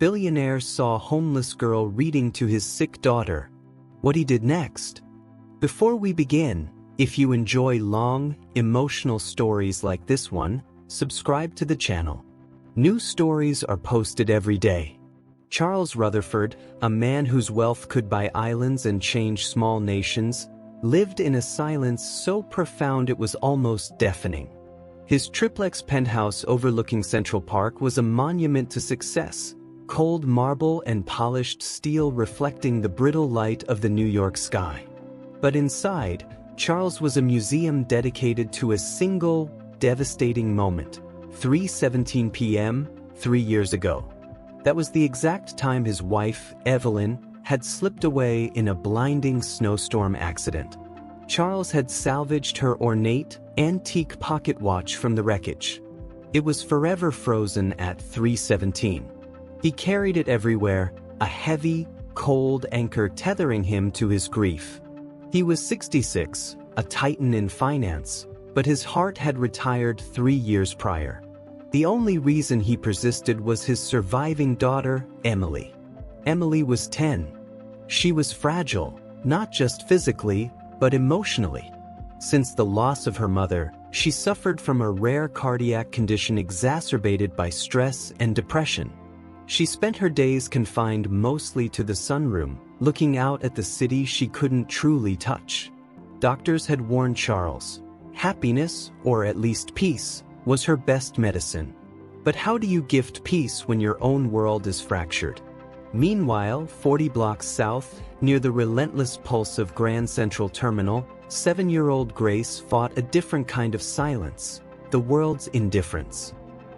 Billionaire saw homeless girl reading to his sick daughter. What he did next? Before we begin, if you enjoy long, emotional stories like this one, subscribe to the channel. New stories are posted every day. Charles Rutherford, a man whose wealth could buy islands and change small nations, lived in a silence so profound it was almost deafening. His triplex penthouse overlooking Central Park was a monument to success, cold marble and polished steel reflecting the brittle light of the New York sky. But inside, Charles was a museum dedicated to a single, devastating moment. 3:17 p.m., 3 years ago. That was the exact time his wife, Evelyn, had slipped away in a blinding snowstorm accident. Charles had salvaged her ornate, antique pocket watch from the wreckage. It was forever frozen at 3:17. He carried it everywhere, a heavy, cold anchor tethering him to his grief. He was 66, a titan in finance, but his heart had retired 3 years prior. The only reason he persisted was his surviving daughter, Emily. Emily was 10. She was fragile, not just physically, but emotionally. Since the loss of her mother, she suffered from a rare cardiac condition exacerbated by stress and depression. She spent her days confined mostly to the sunroom, looking out at the city she couldn't truly touch. Doctors had warned Charles, happiness, or at least peace, was her best medicine. But how do you gift peace when your own world is fractured? Meanwhile, 40 blocks south, near the relentless pulse of Grand Central Terminal, 7-year-old Grace fought a different kind of silence, the world's indifference.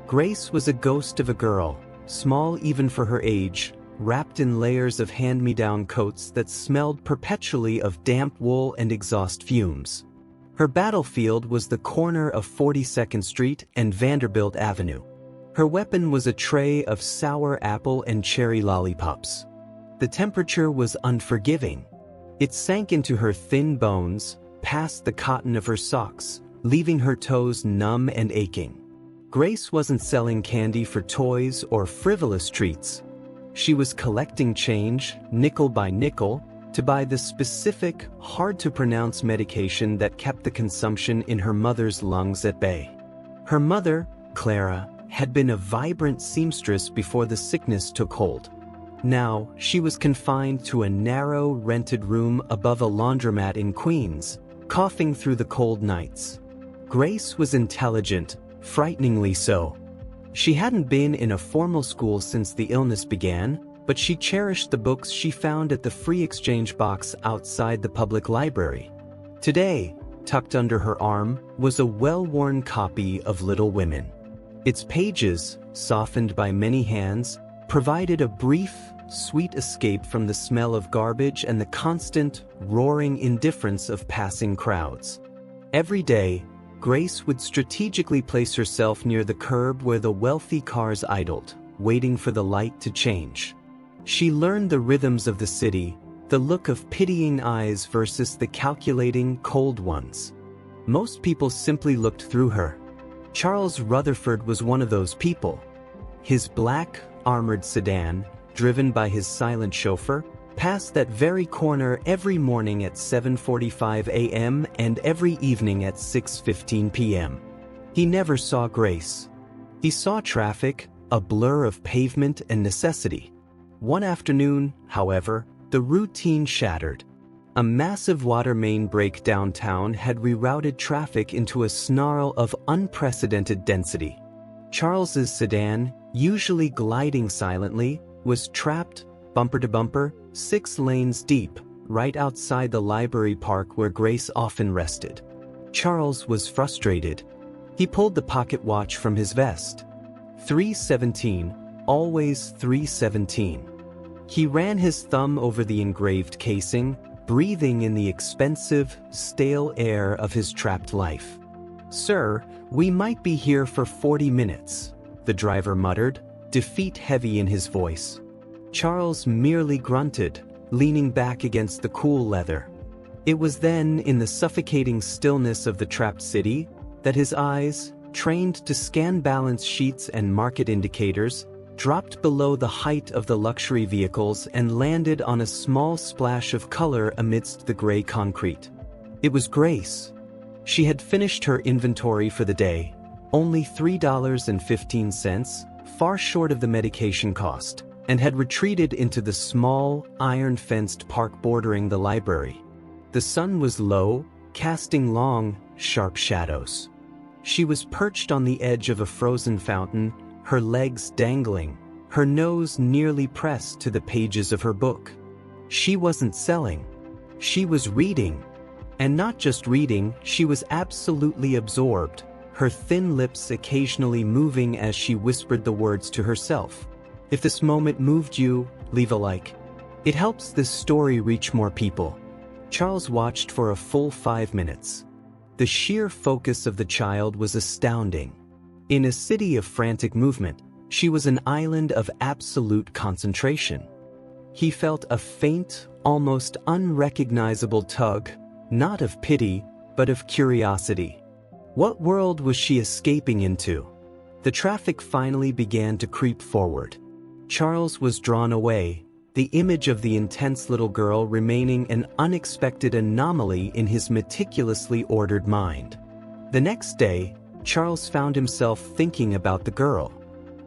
Grace was a ghost of a girl, small even for her age, wrapped in layers of hand-me-down coats that smelled perpetually of damp wool and exhaust fumes. Her battlefield was the corner of 42nd Street and Vanderbilt Avenue. Her weapon was a tray of sour apple and cherry lollipops. The temperature was unforgiving. It sank into her thin bones, past the cotton of her socks, leaving her toes numb and aching. Grace wasn't selling candy for toys or frivolous treats. She was collecting change, nickel by nickel, to buy the specific, hard-to-pronounce medication that kept the consumption in her mother's lungs at bay. Her mother, Clara, had been a vibrant seamstress before the sickness took hold. Now, she was confined to a narrow, rented room above a laundromat in Queens, coughing through the cold nights. Grace was intelligent, frighteningly so. She hadn't been in a formal school since the illness began, but she cherished the books she found at the free exchange box outside the public library. Today, tucked under her arm, was a well-worn copy of Little Women. Its pages, softened by many hands, provided a brief, sweet escape from the smell of garbage and the constant, roaring indifference of passing crowds. Every day, Grace would strategically place herself near the curb where the wealthy cars idled, waiting for the light to change. She learned the rhythms of the city, the look of pitying eyes versus the calculating, cold ones. Most people simply looked through her. Charles Rutherford was one of those people. His black, armored sedan, driven by his silent chauffeur, passed that very corner every morning at 7:45 a.m. and every evening at 6:15 p.m. He never saw Grace. He saw traffic, a blur of pavement and necessity. One afternoon, however, the routine shattered. A massive water main break downtown had rerouted traffic into a snarl of unprecedented density. Charles's sedan, usually gliding silently, was trapped, bumper to bumper, 6 lanes deep, right outside the library park where Grace often rested. Charles was frustrated. He pulled the pocket watch from his vest. 3:17, always 3:17. He ran his thumb over the engraved casing, breathing in the expensive, stale air of his trapped life. "Sir, we might be here for 40 minutes, the driver muttered, defeat heavy in his voice. Charles merely grunted, leaning back against the cool leather. It was then, in the suffocating stillness of the trapped city, that his eyes, trained to scan balance sheets and market indicators, dropped below the height of the luxury vehicles and landed on a small splash of color amidst the gray concrete. It was Grace. She had finished her inventory for the day, only $3.15, far short of the medication cost, and had retreated into the small, iron-fenced park bordering the library. The sun was low, casting long, sharp shadows. She was perched on the edge of a frozen fountain, her legs dangling, her nose nearly pressed to the pages of her book. She wasn't selling. She was reading. And not just reading, she was absolutely absorbed, her thin lips occasionally moving as she whispered the words to herself. If this moment moved you, leave a like. It helps this story reach more people. Charles watched for a full 5 minutes. The sheer focus of the child was astounding. In a city of frantic movement, she was an island of absolute concentration. He felt a faint, almost unrecognizable tug, not of pity, but of curiosity. What world was she escaping into? The traffic finally began to creep forward. Charles was drawn away, the image of the intense little girl remaining an unexpected anomaly in his meticulously ordered mind. The next day, Charles found himself thinking about the girl.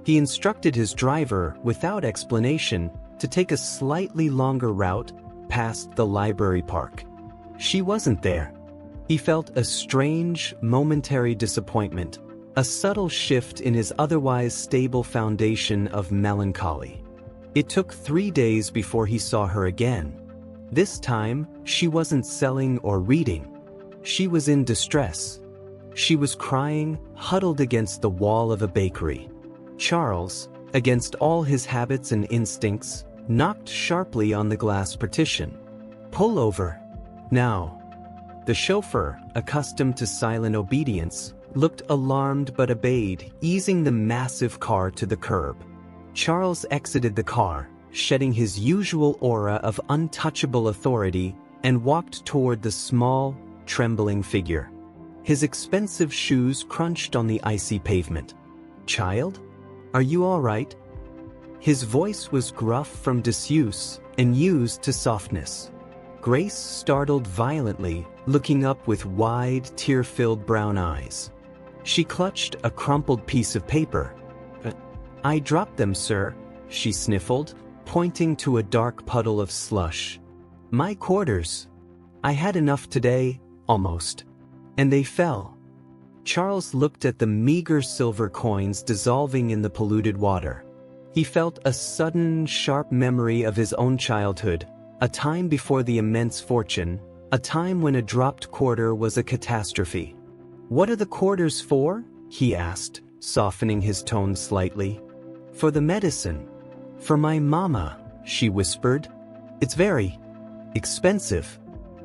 He instructed his driver, without explanation, to take a slightly longer route past the library park. She wasn't there. He felt a strange, momentary disappointment, a subtle shift in his otherwise stable foundation of melancholy. It took 3 days before he saw her again. This time, she wasn't selling or reading. She was in distress. She was crying, huddled against the wall of a bakery. Charles, against all his habits and instincts, knocked sharply on the glass partition. "Pull over. Now." The chauffeur, accustomed to silent obedience, looked alarmed but obeyed, easing the massive car to the curb. Charles exited the car, shedding his usual aura of untouchable authority, and walked toward the small, trembling figure. His expensive shoes crunched on the icy pavement. "Child? Are you all right?" His voice was gruff from disuse and used to softness. Grace startled violently, looking up with wide, tear-filled brown eyes. She clutched a crumpled piece of paper. "I dropped them, sir," she sniffled, pointing to a dark puddle of slush. "My quarters. I had enough today, almost. And they fell." Charles looked at the meager silver coins dissolving in the polluted water. He felt a sudden, sharp memory of his own childhood, a time before the immense fortune, a time when a dropped quarter was a catastrophe. "What are the quarters for?" he asked, softening his tone slightly. "For the medicine. For my mama," she whispered. "It's very expensive.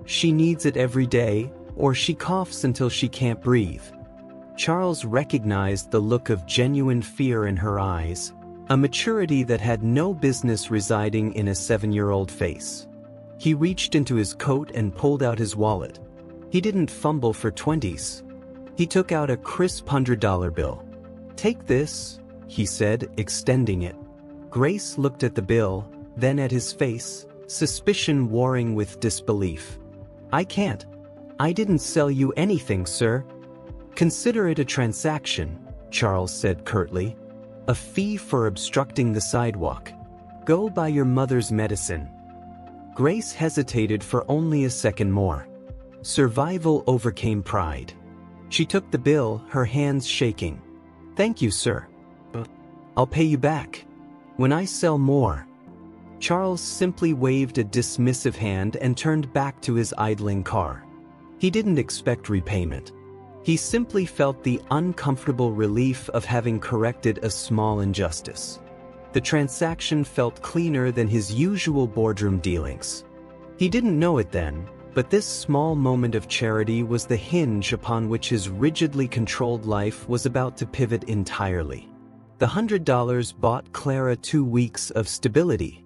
She needs it every day, or she coughs until she can't breathe." Charles recognized the look of genuine fear in her eyes, a maturity that had no business residing in a 7-year-old face. He reached into his coat and pulled out his wallet. He didn't fumble for 20s. He took out a crisp $100 bill. "Take this," he said, extending it. Grace looked at the bill, then at his face, suspicion warring with disbelief. "I can't. I didn't sell you anything, sir." "Consider it a transaction," Charles said curtly. "A fee for obstructing the sidewalk. Go buy your mother's medicine." Grace hesitated for only a second more. Survival overcame pride. She took the bill, her hands shaking. "Thank you, sir. I'll pay you back. When I sell more." Charles simply waved a dismissive hand and turned back to his idling car. He didn't expect repayment. He simply felt the uncomfortable relief of having corrected a small injustice. The transaction felt cleaner than his usual boardroom dealings. He didn't know it then, but this small moment of charity was the hinge upon which his rigidly controlled life was about to pivot entirely. The $100 bought Clara 2 weeks of stability.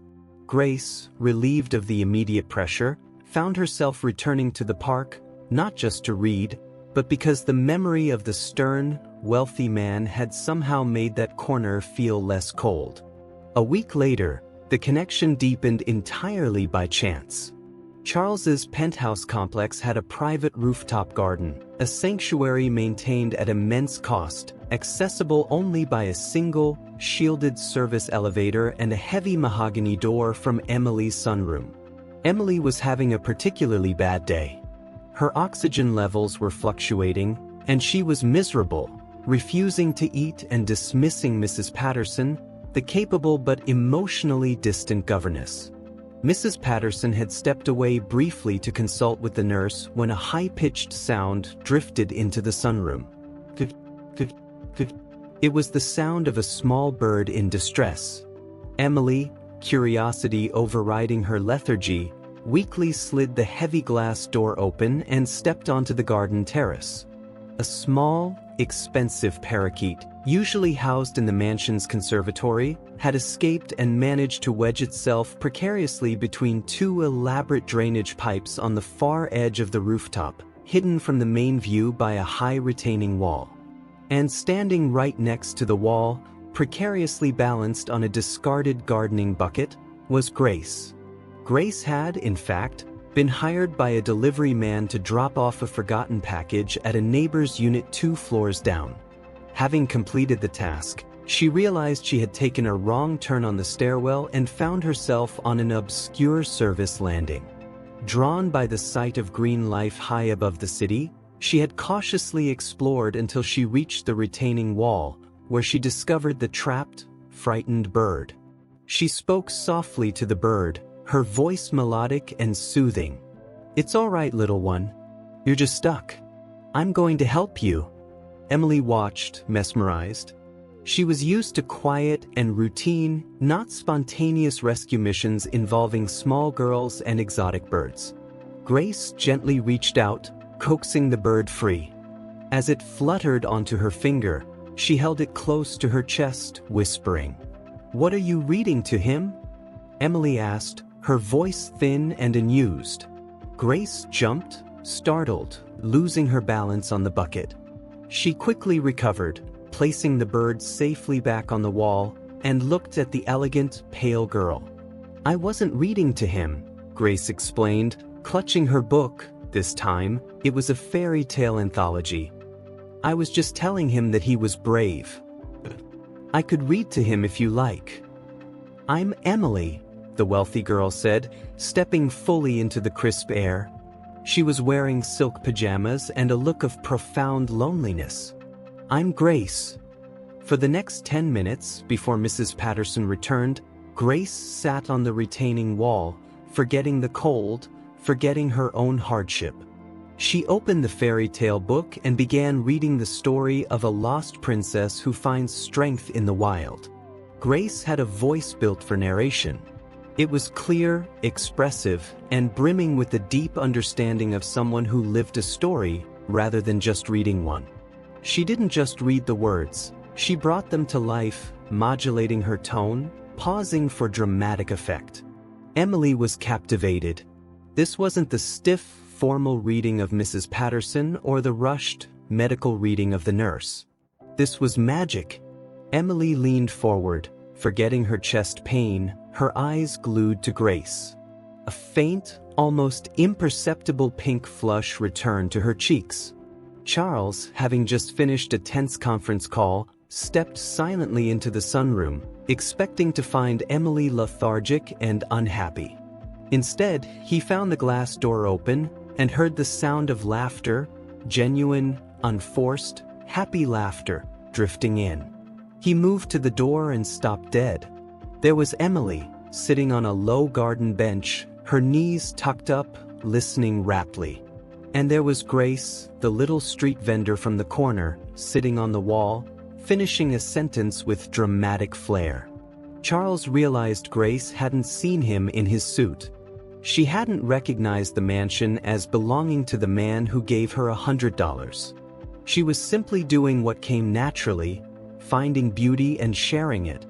Grace, relieved of the immediate pressure, found herself returning to the park, not just to read, but because the memory of the stern, wealthy man had somehow made that corner feel less cold. A week later, the connection deepened entirely by chance. Charles's penthouse complex had a private rooftop garden, a sanctuary maintained at immense cost, accessible only by a single, shielded service elevator and a heavy mahogany door from Emily's sunroom. Emily was having a particularly bad day. Her oxygen levels were fluctuating, and she was miserable, refusing to eat and dismissing Mrs. Patterson, the capable but emotionally distant governess. Mrs. Patterson had stepped away briefly to consult with the nurse when a high-pitched sound drifted into the sunroom. It was the sound of a small bird in distress. Emily, curiosity overriding her lethargy, weakly slid the heavy glass door open and stepped onto the garden terrace. A small, expensive parakeet, usually housed in the mansion's conservatory, had escaped and managed to wedge itself precariously between two elaborate drainage pipes on the far edge of the rooftop, hidden from the main view by a high retaining wall. And standing right next to the wall, precariously balanced on a discarded gardening bucket, was Grace. Grace had, in fact, been hired by a delivery man to drop off a forgotten package at a neighbor's unit 2 floors down. Having completed the task, she realized she had taken a wrong turn on the stairwell and found herself on an obscure service landing. Drawn by the sight of green life high above the city, she had cautiously explored until she reached the retaining wall, where she discovered the trapped, frightened bird. She spoke softly to the bird, her voice melodic and soothing. "It's all right, little one. You're just stuck. I'm going to help you." Emily watched, mesmerized. She was used to quiet and routine, not spontaneous rescue missions involving small girls and exotic birds. Grace gently reached out, coaxing the bird free. As it fluttered onto her finger, she held it close to her chest, whispering, "What are you reading to him?" Emily asked, her voice thin and amused. Grace jumped, startled, losing her balance on the bucket. She quickly recovered, placing the bird safely back on the wall, and looked at the elegant, pale girl. "I wasn't reading to him," Grace explained, clutching her book. This time, it was a fairy tale anthology. "I was just telling him that he was brave. I could read to him if you like." "I'm Emily," the wealthy girl said, stepping fully into the crisp air. She was wearing silk pajamas and a look of profound loneliness. "I'm Grace." For the next 10 minutes, before Mrs. Patterson returned, Grace sat on the retaining wall, forgetting the cold, forgetting her own hardship. She opened the fairy tale book and began reading the story of a lost princess who finds strength in the wild. Grace had a voice built for narration. It was clear, expressive, and brimming with the deep understanding of someone who lived a story rather than just reading one. She didn't just read the words, she brought them to life, modulating her tone, pausing for dramatic effect. Emily was captivated. This wasn't the stiff, formal reading of Mrs. Patterson or the rushed, medical reading of the nurse. This was magic. Emily leaned forward, forgetting her chest pain, her eyes glued to Grace. A faint, almost imperceptible pink flush returned to her cheeks. Charles, having just finished a tense conference call, stepped silently into the sunroom, expecting to find Emily lethargic and unhappy. Instead, he found the glass door open and heard the sound of laughter, genuine, unforced, happy laughter, drifting in. He moved to the door and stopped dead. There was Emily, sitting on a low garden bench, her knees tucked up, listening raptly. And there was Grace, the little street vendor from the corner, sitting on the wall, finishing a sentence with dramatic flair. Charles realized Grace hadn't seen him in his suit. She hadn't recognized the mansion as belonging to the man who gave her $100. She was simply doing what came naturally, finding beauty and sharing it.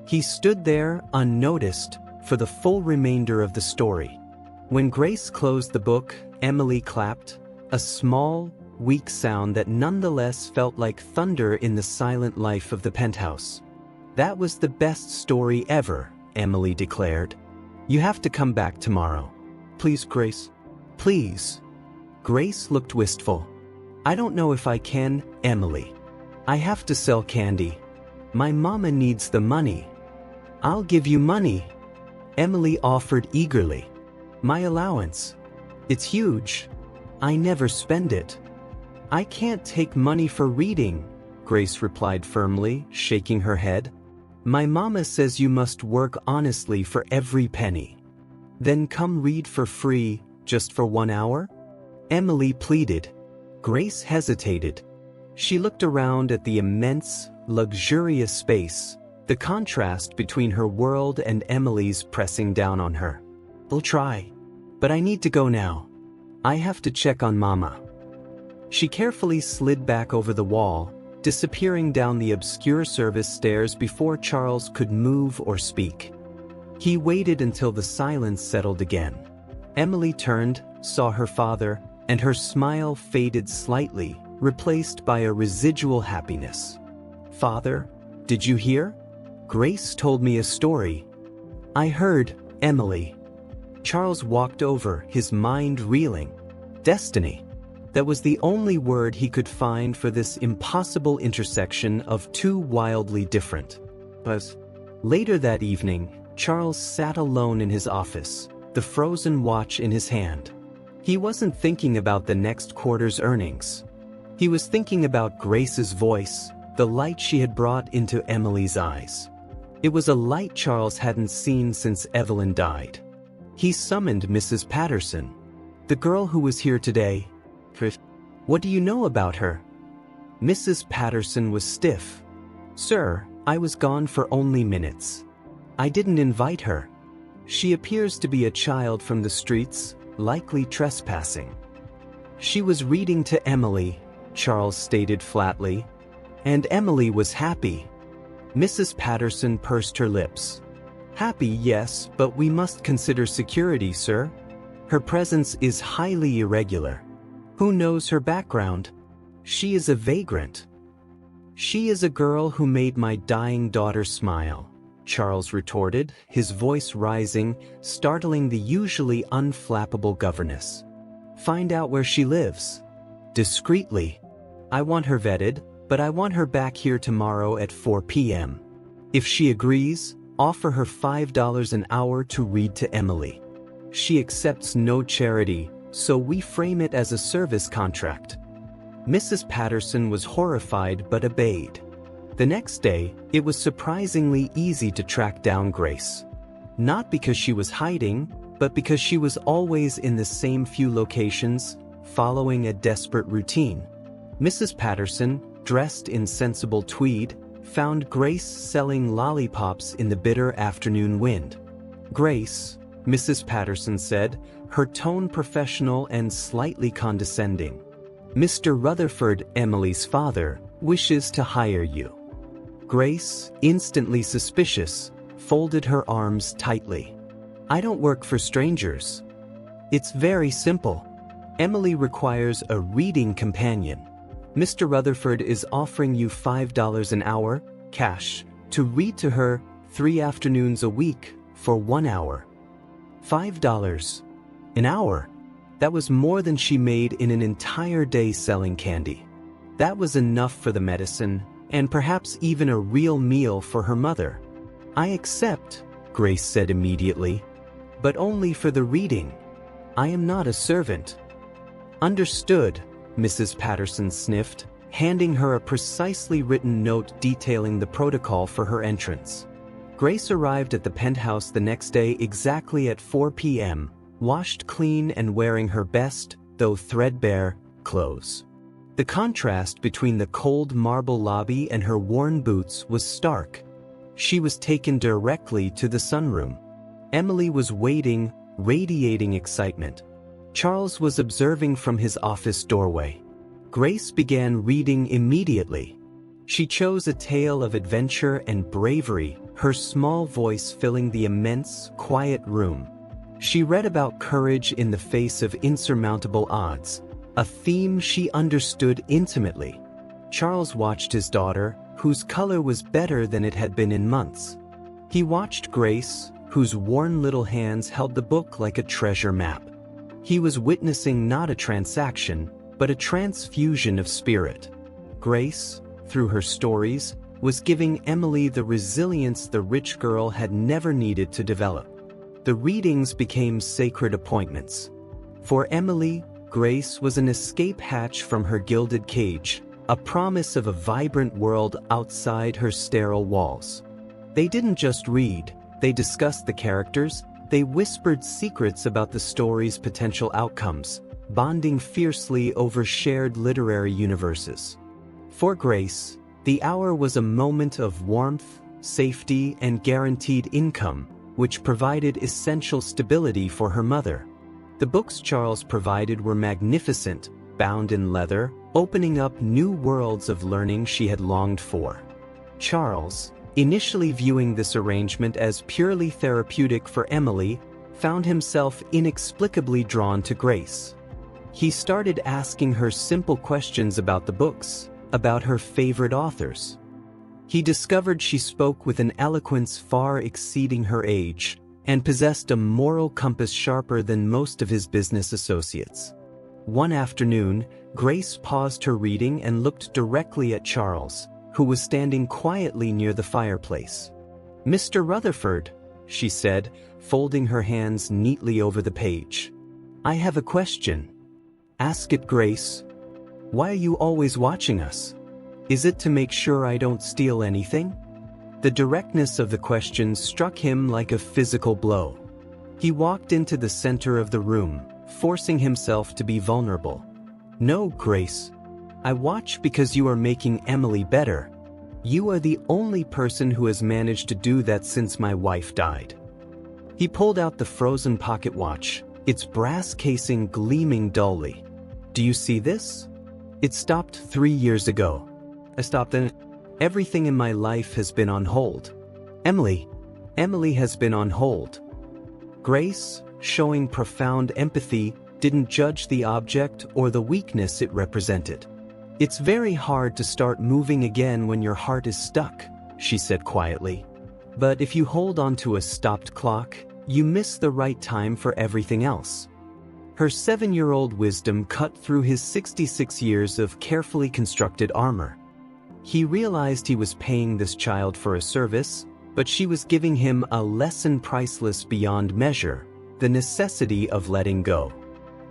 He stood there, unnoticed, for the full remainder of the story. When Grace closed the book, Emily clapped, a small, weak sound that nonetheless felt like thunder in the silent life of the penthouse. That was the best story ever, Emily declared. You have to come back tomorrow. Please, Grace. Please. Grace looked wistful. I don't know if I can, Emily. I have to sell candy. My mama needs the money. I'll give you money. Emily offered eagerly. My allowance. It's huge. I never spend it. I can't take money for reading, Grace replied firmly, shaking her head. My mama says you must work honestly for every penny. Then come read for free, just for 1 hour? Emily pleaded. Grace hesitated. She looked around at the immense, luxurious space, the contrast between her world and Emily's pressing down on her. I'll try. But I need to go now. I have to check on Mama. She carefully slid back over the wall, disappearing down the obscure service stairs before Charles could move or speak. He waited until the silence settled again. Emily turned, saw her father, and her smile faded slightly, replaced by a residual happiness. Father, did you hear? Grace told me a story. I heard, Emily. Charles walked over, his mind reeling. Destiny. That was the only word he could find for this impossible intersection of two wildly different. But later that evening, Charles sat alone in his office, the frozen watch in his hand. He wasn't thinking about the next quarter's earnings. He was thinking about Grace's voice, the light she had brought into Emily's eyes. It was a light Charles hadn't seen since Evelyn died. He summoned Mrs. Patterson. The girl who was here today. What do you know about her? Mrs. Patterson was stiff. Sir, I was gone for only minutes. I didn't invite her. She appears to be a child from the streets, likely trespassing. She was reading to Emily, Charles stated flatly. And Emily was happy. Mrs. Patterson pursed her lips. Happy, yes, but we must consider security, sir. Her presence is highly irregular. Who knows her background? She is a vagrant. She is a girl who made my dying daughter smile, Charles retorted, his voice rising, startling the usually unflappable governess. Find out where she lives. Discreetly. I want her vetted, but I want her back here tomorrow at 4 p.m. If she agrees, offer her $5 an hour to read to Emily. She accepts no charity, so we frame it as a service contract. Mrs. Patterson was horrified but obeyed. The next day, it was surprisingly easy to track down Grace. Not because she was hiding, but because she was always in the same few locations, following a desperate routine. Mrs. Patterson, dressed in sensible tweed, found Grace selling lollipops in the bitter afternoon wind. Grace, Mrs. Patterson said, her tone professional and slightly condescending. Mr. Rutherford, Emily's father, wishes to hire you. Grace, instantly suspicious, folded her arms tightly. I don't work for strangers. It's very simple. Emily requires a reading companion. Mr. Rutherford is offering you $5 an hour, cash, to read to her 3 afternoons a week for 1 hour. $5 an hour. That was more than she made in an entire day selling candy. That was enough for the medicine, and perhaps even a real meal for her mother. I accept, Grace said immediately, but only for the reading. I am not a servant. Understood, Mrs. Patterson sniffed, handing her a precisely written note detailing the protocol for her entrance. Grace arrived at the penthouse the next day exactly at 4 p.m., washed clean and wearing her best, though threadbare, clothes. The contrast between the cold marble lobby and her worn boots was stark. She was taken directly to the sunroom. Emily was waiting, radiating excitement. Charles was observing from his office doorway. Grace began reading immediately. She chose a tale of adventure and bravery, her small voice filling the immense, quiet room. She read about courage in the face of insurmountable odds, a theme she understood intimately. Charles watched his daughter, whose color was better than it had been in months. He watched Grace, whose worn little hands held the book like a treasure map. He was witnessing not a transaction, but a transfusion of spirit. Grace, through her stories, was giving Emily the resilience the rich girl had never needed to develop. The readings became sacred appointments. For Emily, Grace was an escape hatch from her gilded cage, a promise of a vibrant world outside her sterile walls. They didn't just read, they discussed the characters, they whispered secrets about the story's potential outcomes, bonding fiercely over shared literary universes. For Grace, the hour was a moment of warmth, safety, and guaranteed income, which provided essential stability for her mother. The books Charles provided were magnificent, bound in leather, opening up new worlds of learning she had longed for. Charles, initially viewing this arrangement as purely therapeutic for Emily, found himself inexplicably drawn to Grace. He started asking her simple questions about the books, about her favorite authors. He discovered she spoke with an eloquence far exceeding her age, and possessed a moral compass sharper than most of his business associates. One afternoon, Grace paused her reading and looked directly at Charles, who was standing quietly near the fireplace. "Mr. Rutherford," she said, folding her hands neatly over the page. "I have a question." "Ask it, Grace." "Why are you always watching us? Is it to make sure I don't steal anything?" The directness of the question struck him like a physical blow. He walked into the center of the room, forcing himself to be vulnerable. "No, Grace. I watch because you are making Emily better. You are the only person who has managed to do that since my wife died." He pulled out the frozen pocket watch, its brass casing gleaming dully. "Do you see this? It stopped 3 years ago. I stopped and everything in my life has been on hold. Emily has been on hold." Grace, showing profound empathy, didn't judge the object or the weakness it represented. "It's very hard to start moving again when your heart is stuck," she said quietly. "But if you hold on to a stopped clock, you miss the right time for everything else." Her 7-year-old wisdom cut through his 66 years of carefully constructed armor. He realized he was paying this child for a service, but she was giving him a lesson priceless beyond measure: the necessity of letting go.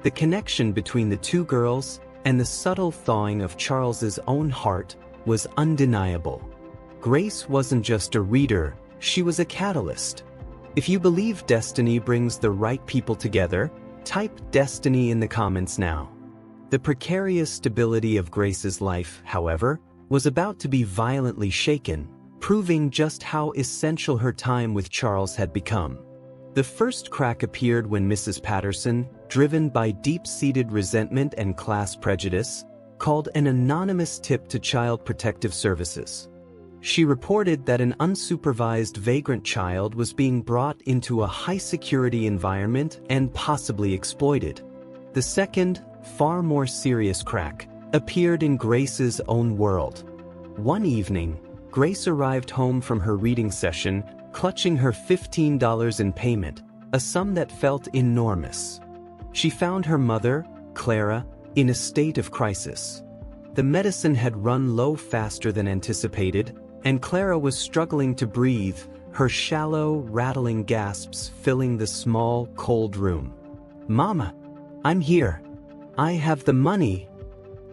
The connection between the two girls and the subtle thawing of Charles's own heart was undeniable. Grace wasn't just a reader, she was a catalyst. If you believe destiny brings the right people together, type destiny in the comments now. The precarious stability of Grace's life, however, was about to be violently shaken, proving just how essential her time with Charles had become. The first crack appeared when Mrs. Patterson, driven by deep-seated resentment and class prejudice, called an anonymous tip to Child Protective Services. She reported that an unsupervised vagrant child was being brought into a high-security environment and possibly exploited. The second, far more serious crack appeared in Grace's own world. One evening, Grace arrived home from her reading session, clutching her $15 in payment, a sum that felt enormous. She found her mother, Clara, in a state of crisis. The medicine had run low faster than anticipated, and Clara was struggling to breathe, her shallow, rattling gasps filling the small, cold room. "Mama, I'm here. I have the money."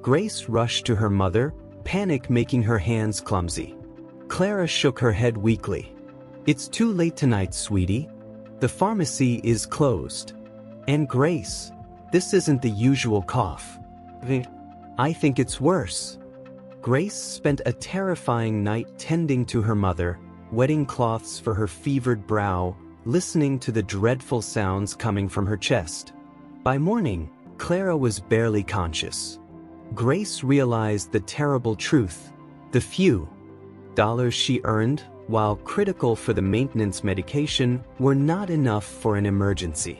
Grace rushed to her mother, panic making her hands clumsy. Clara shook her head weakly. "It's too late tonight, sweetie. The pharmacy is closed." "And Grace, this isn't the usual cough. I think it's worse." Grace spent a terrifying night tending to her mother, wetting cloths for her fevered brow, listening to the dreadful sounds coming from her chest. By morning, Clara was barely conscious. Grace realized the terrible truth: the few dollars she earned, while critical for the maintenance medication, were not enough for an emergency.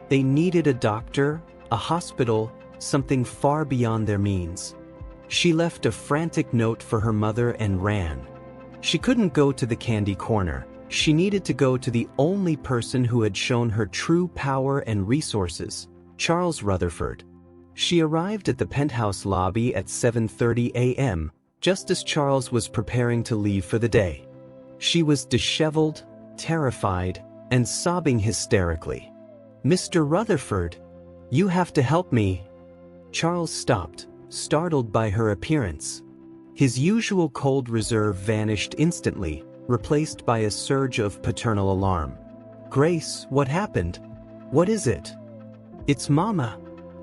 They needed a doctor, a hospital, something far beyond their means. She left a frantic note for her mother and ran. She couldn't go to the candy corner. She needed to go to the only person who had shown her true power and resources, Charles Rutherford. She arrived at the penthouse lobby at 7:30 a.m., just as Charles was preparing to leave for the day. She was disheveled, terrified, and sobbing hysterically. "Mr. Rutherford, you have to help me." Charles stopped, startled by her appearance. His usual cold reserve vanished instantly, replaced by a surge of paternal alarm. "Grace, what happened? What is it?" "It's Mama.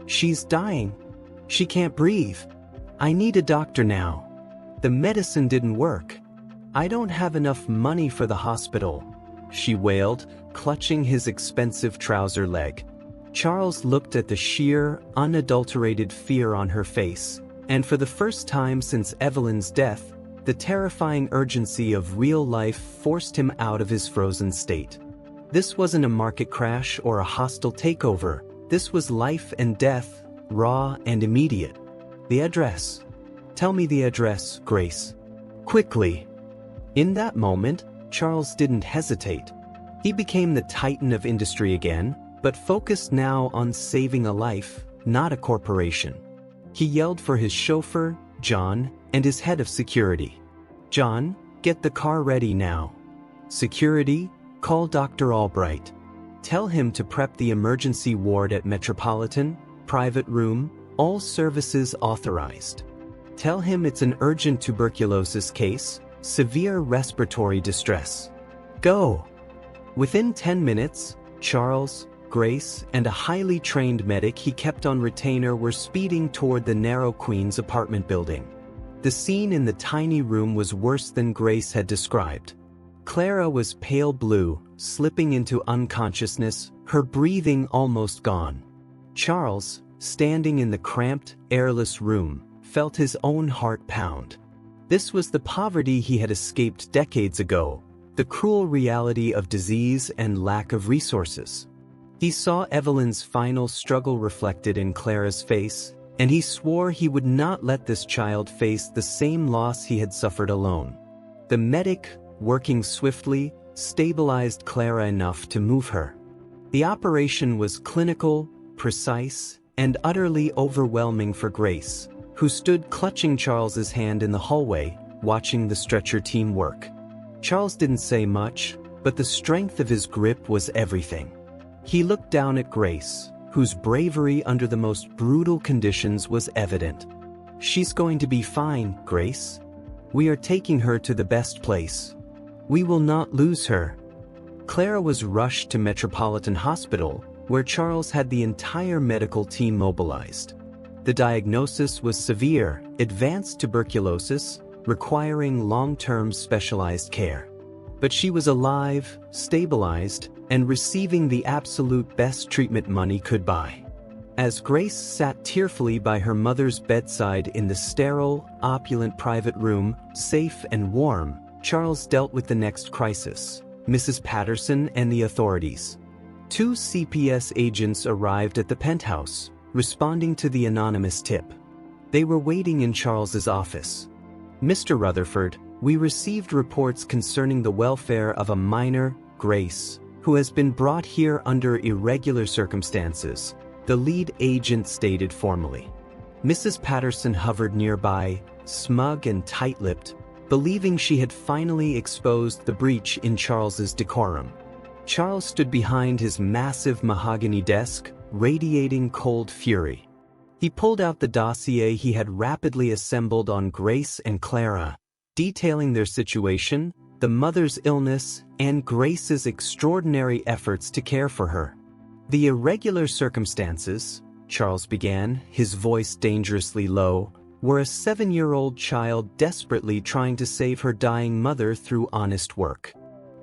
She's dying. She can't breathe. I need a doctor now. The medicine didn't work. I don't have enough money for the hospital," she wailed, clutching his expensive trouser leg. Charles looked at the sheer, unadulterated fear on her face, and for the first time since Evelyn's death, the terrifying urgency of real life forced him out of his frozen state. This wasn't a market crash or a hostile takeover. This was life and death, raw and immediate. "The address. Tell me the address, Grace. Quickly." In that moment, Charles didn't hesitate. He became the titan of industry again, but focused now on saving a life, not a corporation. He yelled for his chauffeur, John, and his head of security. "John, get the car ready now. Security, call Dr. Albright. Tell him to prep the emergency ward at Metropolitan, private room, all services authorized. Tell him it's an urgent tuberculosis case, severe respiratory distress. Go." Within 10 minutes, Charles, Grace, and a highly trained medic he kept on retainer were speeding toward the narrow Queen's apartment building. The scene in the tiny room was worse than Grace had described. Clara was pale blue, slipping into unconsciousness, her breathing almost gone. Charles, standing in the cramped, airless room, felt his own heart pound. This was the poverty he had escaped decades ago, the cruel reality of disease and lack of resources. He saw Evelyn's final struggle reflected in Clara's face, and he swore he would not let this child face the same loss he had suffered alone. The medic, working swiftly, stabilized Clara enough to move her. The operation was clinical, precise, and utterly overwhelming for Grace, who stood clutching Charles's hand in the hallway, watching the stretcher team work. Charles didn't say much, but the strength of his grip was everything. He looked down at Grace, whose bravery under the most brutal conditions was evident. "She's going to be fine, Grace. We are taking her to the best place. We will not lose her." Clara was rushed to Metropolitan Hospital, where Charles had the entire medical team mobilized. The diagnosis was severe, advanced tuberculosis, requiring long-term specialized care. But she was alive, stabilized, and receiving the absolute best treatment money could buy. As Grace sat tearfully by her mother's bedside in the sterile, opulent private room, safe and warm, Charles dealt with the next crisis: Mrs. Patterson and the authorities. 2 CPS agents arrived at the penthouse, responding to the anonymous tip. They were waiting in Charles's office. "Mr. Rutherford, we received reports concerning the welfare of a minor, Grace, who has been brought here under irregular circumstances," the lead agent stated formally. Mrs. Patterson hovered nearby, smug and tight-lipped, believing she had finally exposed the breach in Charles's decorum. Charles stood behind his massive mahogany desk, radiating cold fury. He pulled out the dossier he had rapidly assembled on Grace and Clara, detailing their situation, the mother's illness, and Grace's extraordinary efforts to care for her. "The irregular circumstances," Charles began, his voice dangerously low, "were a 7-year-old child desperately trying to save her dying mother through honest work.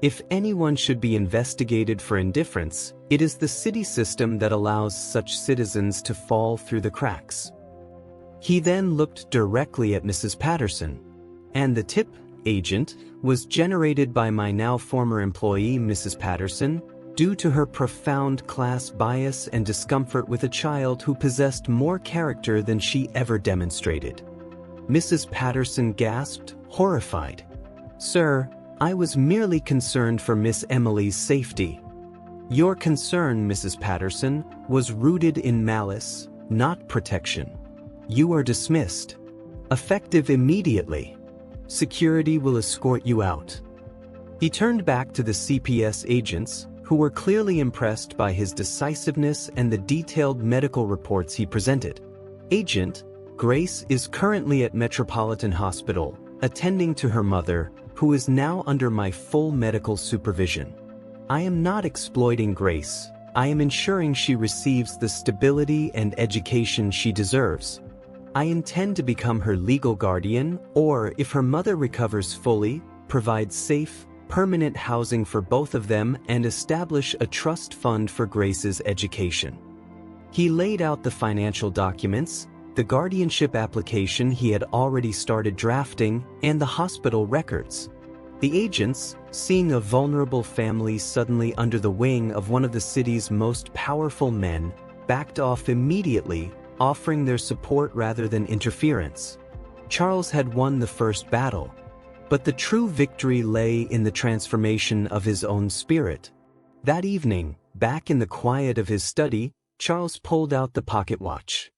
If anyone should be investigated for indifference, it is the city system that allows such citizens to fall through the cracks." He then looked directly at Mrs. Patterson. "And the tip, agent, was generated by my now former employee, Mrs. Patterson, due to her profound class bias and discomfort with a child who possessed more character than she ever demonstrated." Mrs. Patterson gasped, horrified. "Sir, I was merely concerned for Miss Emily's safety." "Your concern, Mrs. Patterson, was rooted in malice, not protection. You are dismissed. Effective immediately. Security will escort you out." He turned back to the CPS agents, who were clearly impressed by his decisiveness and the detailed medical reports he presented. "Agent, Grace is currently at Metropolitan Hospital, attending to her mother, who is now under my full medical supervision. I am not exploiting Grace. I am ensuring she receives the stability and education she deserves. I intend to become her legal guardian, or if her mother recovers fully, provide safe, permanent housing for both of them and establish a trust fund for Grace's education." He laid out the financial documents, the guardianship application he had already started drafting, and the hospital records. The agents, seeing a vulnerable family suddenly under the wing of one of the city's most powerful men, backed off immediately, offering their support rather than interference. Charles had won the first battle, but the true victory lay in the transformation of his own spirit. That evening, back in the quiet of his study, Charles pulled out the pocket watch.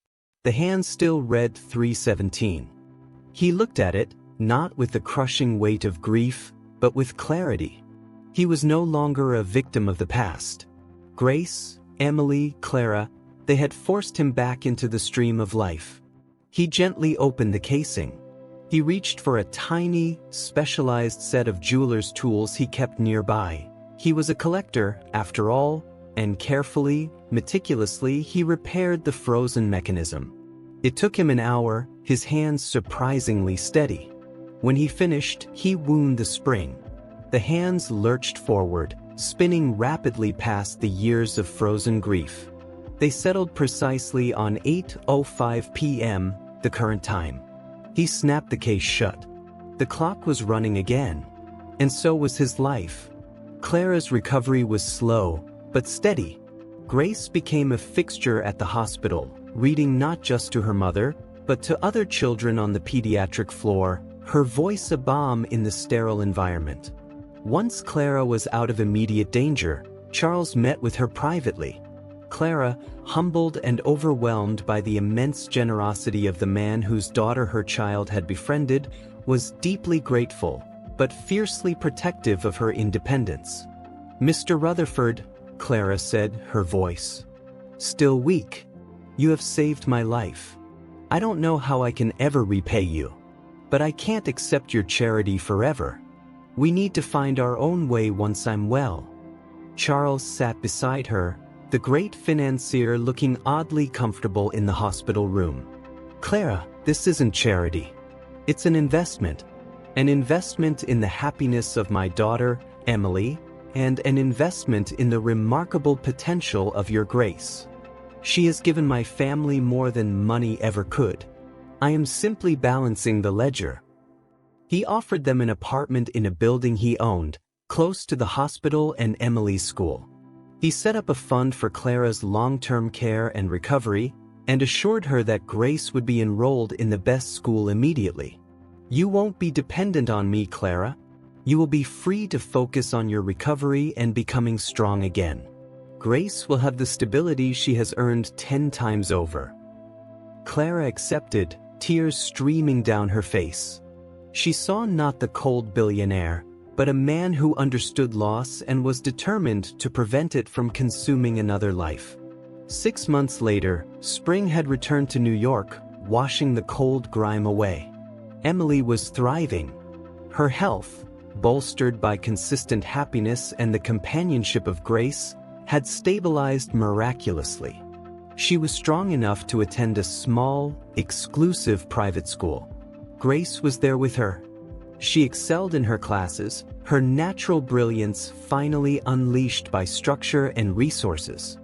The hand still read 3:17. He looked at it, not with the crushing weight of grief, but with clarity. He was no longer a victim of the past. Grace, Emily, Clara, they had forced him back into the stream of life. He gently opened the casing. He reached for a tiny, specialized set of jeweler's tools he kept nearby. He was a collector, after all, and carefully, meticulously, he repaired the frozen mechanism. It took him an hour, his hands surprisingly steady. When he finished, he wound the spring. The hands lurched forward, spinning rapidly past the years of frozen grief. They settled precisely on 8:05 p.m., the current time. He snapped the case shut. The clock was running again. And so was his life. Clara's recovery was slow, but steady. Grace became a fixture at the hospital, reading not just to her mother, but to other children on the pediatric floor, her voice a balm in the sterile environment. Once Clara was out of immediate danger, Charles met with her privately. Clara, humbled and overwhelmed by the immense generosity of the man whose daughter her child had befriended, was deeply grateful, but fiercely protective of her independence. "Mr. Rutherford," Clara said, her voice still weak, "you have saved my life. I don't know how I can ever repay you, but I can't accept your charity forever. We need to find our own way once I'm well." Charles sat beside her, the great financier looking oddly comfortable in the hospital room. "Clara, this isn't charity. It's an investment. An investment in the happiness of my daughter, Emily, and an investment in the remarkable potential of your Grace. She has given my family more than money ever could. I am simply balancing the ledger." He offered them an apartment in a building he owned, close to the hospital and Emily's school. He set up a fund for Clara's long-term care and recovery, and assured her that Grace would be enrolled in the best school immediately. "You won't be dependent on me, Clara. You will be free to focus on your recovery and becoming strong again. Grace will have the stability she has earned 10 times over." Clara accepted, tears streaming down her face. She saw not the cold billionaire, but a man who understood loss and was determined to prevent it from consuming another life. 6 months later, spring had returned to New York, washing the cold grime away. Emily was thriving. Her health, bolstered by consistent happiness and the companionship of Grace, had stabilized miraculously. She was strong enough to attend a small, exclusive private school. Grace was there with her. She excelled in her classes, her natural brilliance finally unleashed by structure and resources.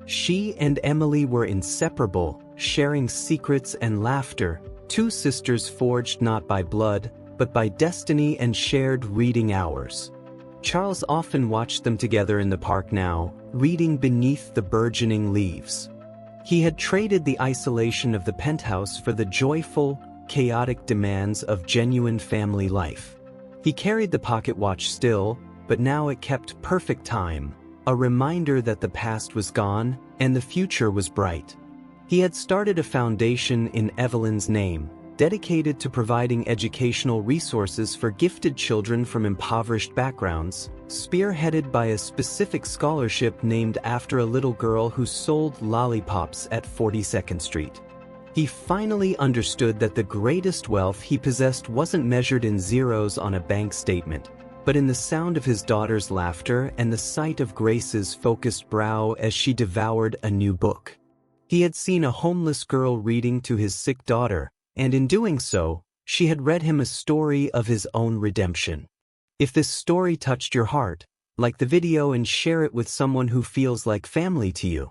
She and Emily were inseparable, sharing secrets and laughter, two sisters forged not by blood, but by destiny and shared reading hours. Charles often watched them together in the park now, reading beneath the burgeoning leaves. He had traded the isolation of the penthouse for the joyful, chaotic demands of genuine family life. He carried the pocket watch still, but now it kept perfect time, a reminder that the past was gone and the future was bright. He had started a foundation in Evelyn's name, dedicated to providing educational resources for gifted children from impoverished backgrounds, spearheaded by a specific scholarship named after a little girl who sold lollipops at 42nd Street. He finally understood that the greatest wealth he possessed wasn't measured in zeros on a bank statement, but in the sound of his daughter's laughter and the sight of Grace's focused brow as she devoured a new book. He had seen a homeless girl reading to his sick daughter, and in doing so, she had read him a story of his own redemption. If this story touched your heart, like the video and share it with someone who feels like family to you.